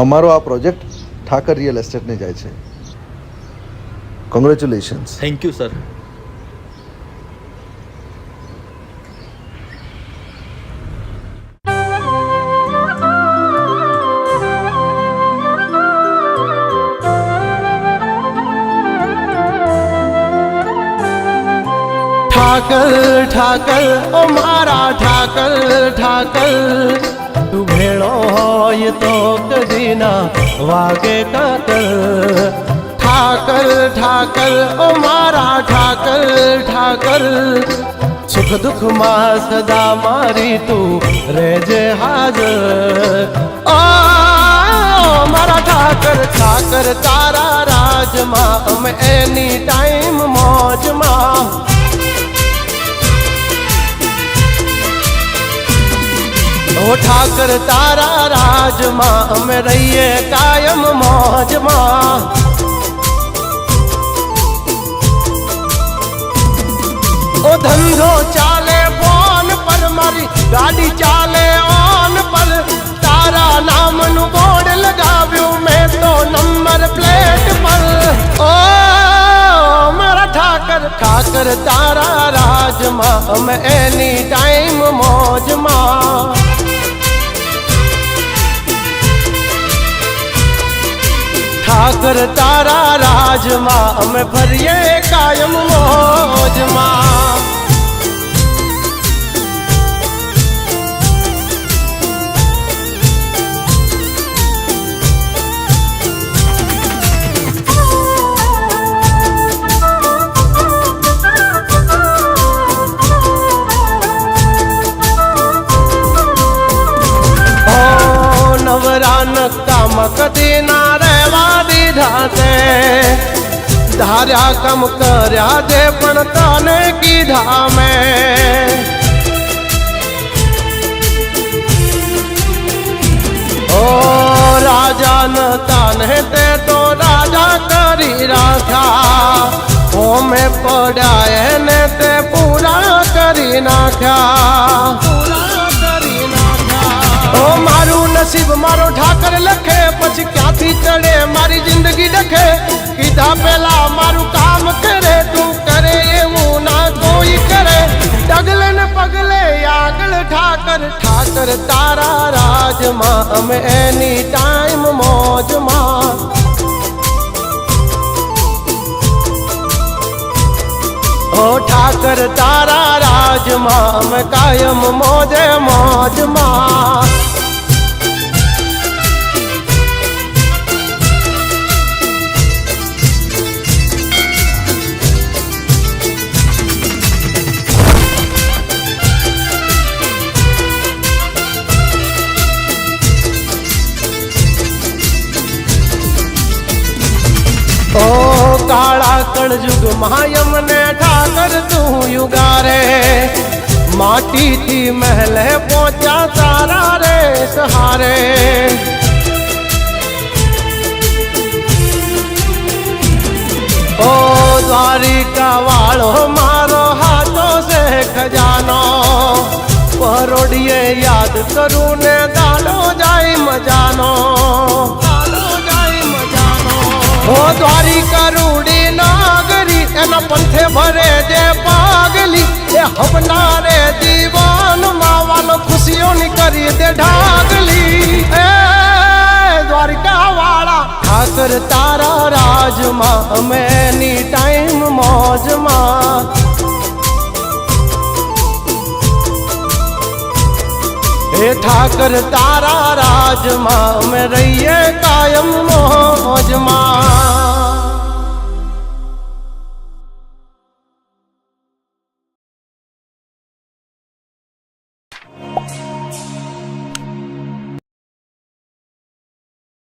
અમારો આ project Thakar real એસ્ટેટને જાય છે. કોંગ્રેચ્યુલેશન્સ. Thank you sir. ઠાકર ઠાકર ઓ મારા ઠાકર ઠાકર, તું ભેળો હોય તો કદી ના વાગે કાકર. ઠાકર ઠાકર ઓ મારા ઠાકર ઠાકર, સુખ દુઃખમાં સદા મારી તું રહેજે હાજર. ઓ મારા ઠાકર ઠાકર, તારા રાજમાં અમે એની ટાઈમ મોજમાં. ઓ ઠાકર તારા રાજમાં અમે રહીએ કાયમ મોજમાં. ઓ ધંધો ચાલે ફોન પર, મારી ગાડી ચાલે ઓન પર, તારા નામનું બોર્ડ લગાવ્યું મેં તો નંબર પ્લેટ પર. ઓ મારા ઠાકર ઠાકર, તારા રાજમાં અમે એની ટાઈમ મોજમાં. ઠાકર તારા રાજમાં અમે ફરીએ કાયમ મોજમાં. ઓ નવરા નકામાં કદી ના રહેવા દીધા તે, ધાર્યા કમ કર્યા તે પણ તને કીધા મેં. ઓ રાજા ન તને તે તો રાજા કરી રાખ્યા, હોમે પડ્યા એને તે પૂરા કરી નાખ્યા. ઓ મારું નસીબ મારો ઠાકર લખે, પછી ક્યાંથી ચડે મારી જિંદગી ડખે. કીધા પેલા મારું કામ કરે, તું કરે એવું ના કોઈ કરે. ડગલે ને પગલે આગળ ઠાકર ઠાકર, તારા રાજમાં અમે એની ટાઈમ મોજમાં. ઓ ઠાકર તારા રાજમાં અમે કાયમ મોજે મોજમાં. ઓ કાળા કળજુગ માયમને ઠાકર તું યુગારે, માટીથી મહેલે પહોંચ્યા તારા રે સહારે. ઓ દ્વારિકા વાળો મારો હાથો છે ખજાનો, પરોડીએ યાદ કરું ને દાડો જાય મજાનો. ઓ દ્વારિકા રૂડી નાગરી, એના પંથે ભરે જે પાગલી, એ હવનારે દીવાન માવાનો ખુશીઓની કરી દે ઢાગલી. એ દ્વારિકા વાળા ઠાકર તારા રાજમાં અમે એની ટાઈમ મોજમાં. હે ઠાકર તારા રાજમાં અમે રહીએ કાયમ મોજમાં.